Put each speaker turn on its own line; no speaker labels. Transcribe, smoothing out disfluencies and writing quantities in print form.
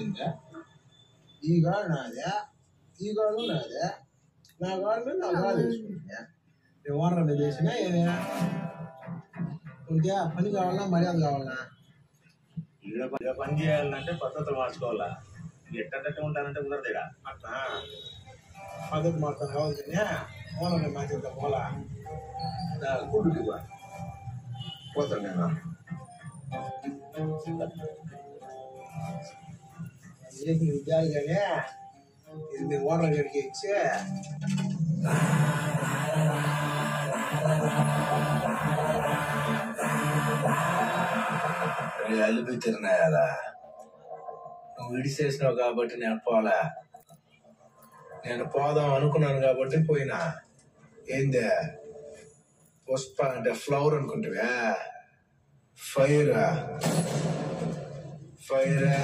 ఏంటా ఈ గాడు నాదే, ఈ గాడు నాదే, నా గాడు మీద నా గాడు వేసుకుంటా. నేను ఓనర్ మీద వేసినా ఏమే ఉంటే పని కావాలన్నా మర్యాద కావాలన్నా
ఇక్కడ పని చేయాలంటే పద్ధతులు మార్చుకోవాలా. ఎట్టంటే ఉంటానంటే కుదరదు.
అట్లా పద్ధతి మాత్రం కావాలి కానీ ఓనర్ మార్చేద్దాం పోలా గుడ్డుకి పోతాను నేను. చేసిన విద్యాలు కానీ ఇది మీ ఓనర్ గడికి ఇచ్చి
అల్లుపి తిరినాయాలా. నువ్వు విడిసేసినావు కాబట్టి నేను పోలే. నేను పోదాం అనుకున్నాను కాబట్టి పోయినా. ఏందే పుష్ప అంటే ఫ్లవర్ అనుకుంటావా? ఫైరా ఫైరా